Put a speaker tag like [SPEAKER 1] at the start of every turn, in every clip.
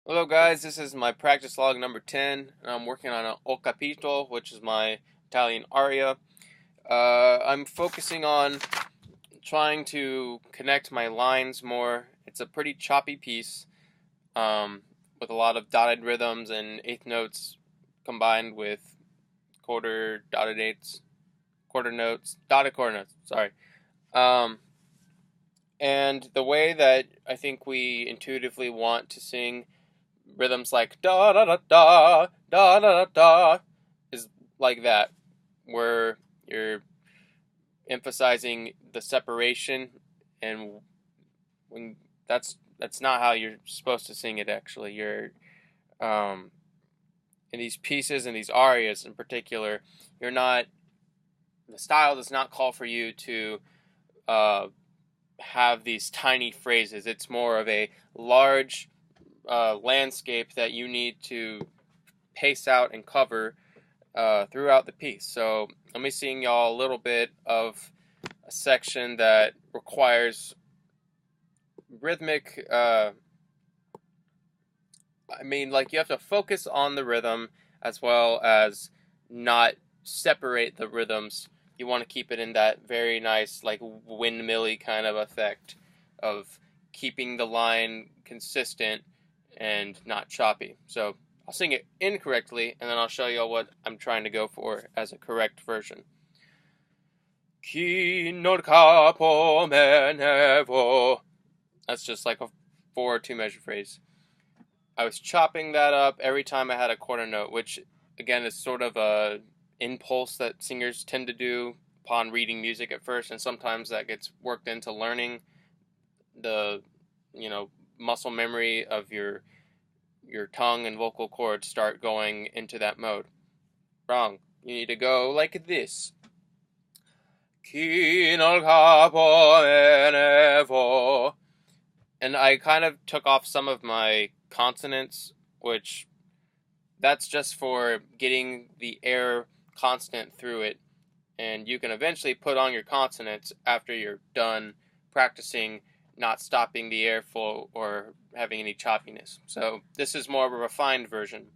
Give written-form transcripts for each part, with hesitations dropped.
[SPEAKER 1] Hello guys, this is my practice log number 10, and I'm working on a Capito, which is my Italian aria. I'm focusing on trying to connect my lines more. It's a pretty choppy piece, with a lot of dotted rhythms and eighth notes combined with quarter dotted eighths, quarter notes, dotted quarter notes, sorry. Um, and the way that I think we intuitively want to sing rhythms like da da da da da da da is like that, where you're emphasizing the separation, and when that's not how you're supposed to sing it. Actually, you're um, in these pieces and these arias in particular, you're not. The style does not call for you to uh, have these tiny phrases. It's more of a large landscape that you need to pace out and cover throughout the piece. So let me sing y'all a little bit of a section that requires rhythmic. Like you have to focus on the rhythm as well as not separate the rhythms. You want to keep it in that very nice, like windmilly kind of effect of keeping the line consistent and not choppy. So I'll sing it incorrectly, and then I'll show you what I'm trying to go for as a correct version. Chi nel capo me ne vo. That's just like a 4 or 2 measure phrase. I was chopping that up every time I had a quarter note, which again is sort of a impulse that singers tend to do upon reading music at first, and sometimes that gets worked into learning the muscle memory of your tongue and vocal cords start going into that mode. Wrong. You need to go like this. Chi nel capo me ne vo. And I kind of took off some of my consonants, which that's just for getting the air constant through it. And you can eventually put on your consonants after you're done practicing not stopping the airflow or having any choppiness. So this is more of a refined version.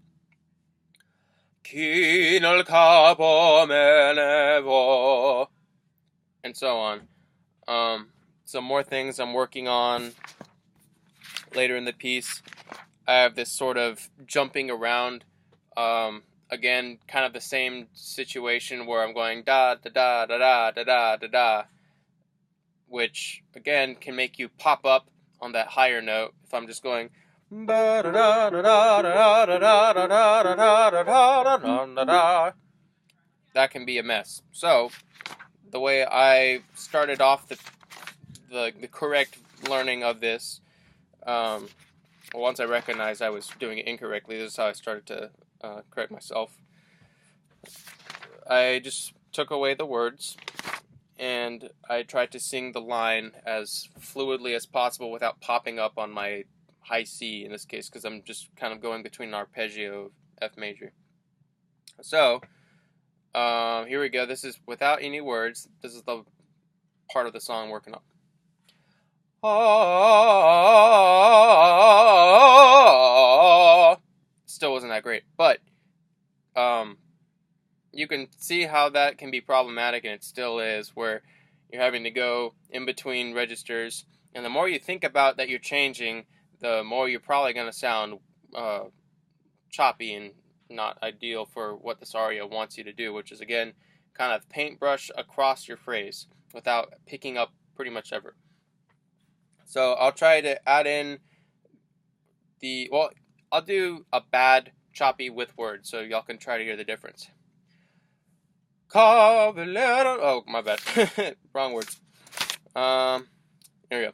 [SPEAKER 1] Chi nel capo me ne vo. And so on. Some more things I'm working on later in the piece. I have this sort of jumping around. Again, kind of the same situation where I'm going da da da da da da da da da, which again can make you pop up on that higher note. If I'm just going da da da da da da da da da da da da da, that can be a mess. So the way I started off the correct learning of this, once I recognized I was doing it incorrectly, this is how I started to correct myself. I just took away the words, and I tried to sing the line as fluidly as possible without popping up on my high C in this case, because I'm just kind of going between an arpeggio of F major. So, here we go. This is without any words. This is the part of the song I'm working on. Still wasn't that great, but you can see how that can be problematic, and it still is, where you're having to go in between registers, and the more you think about that you're changing, the more you're probably going to sound choppy and not ideal for what this aria wants you to do, which is, again, kind of paintbrush across your phrase without picking up pretty much ever. So I'll try to add in I'll do a bad choppy with words so y'all can try to hear the difference. Cavallero. Oh, my bad. Wrong words. Here we go.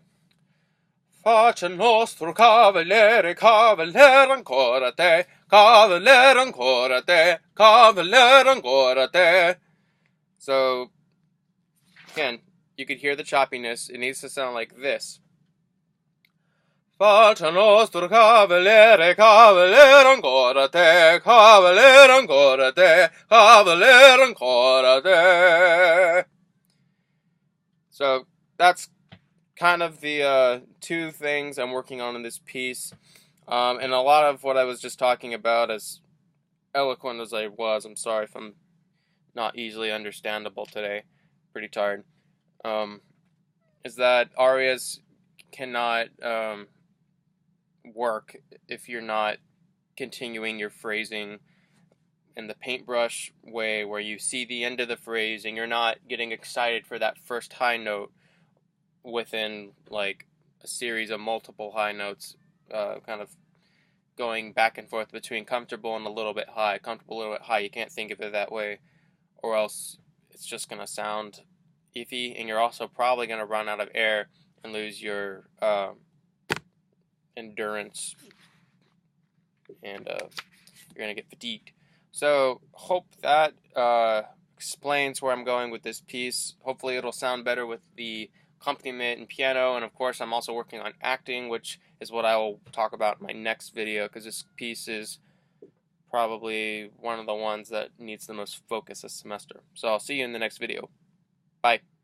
[SPEAKER 1] Faccia nostro cavaliere, cavaliere ancora te, cavaliere ancora te, cavaliere ancora te. So, again, you could hear the choppiness. It needs to sound like this. Faccia nostro cavaliere, cavaliere ancora te, cavaliere ancora te, cavaliere ancora te. So that's kind of the two things I'm working on in this piece. And a lot of what I was just talking about, as eloquent as I was, I'm sorry if I'm not easily understandable today, pretty tired, is that arias cannot work if you're not continuing your phrasing in the paintbrush way, where you see the end of the phrase and you're not getting excited for that first high note within like a series of multiple high notes, kind of going back and forth between comfortable and a little bit high, comfortable, a little bit high. You can't think of it that way, or else it's just going to sound iffy, and you're also probably going to run out of air and lose your endurance, and you're going to get fatigued. So, hope that explains where I'm going with this piece. Hopefully it'll sound better with the accompaniment and piano, and of course I'm also working on acting, which is what I will talk about in my next video, because this piece is probably one of the ones that needs the most focus this semester. So I'll see you in the next video. Bye.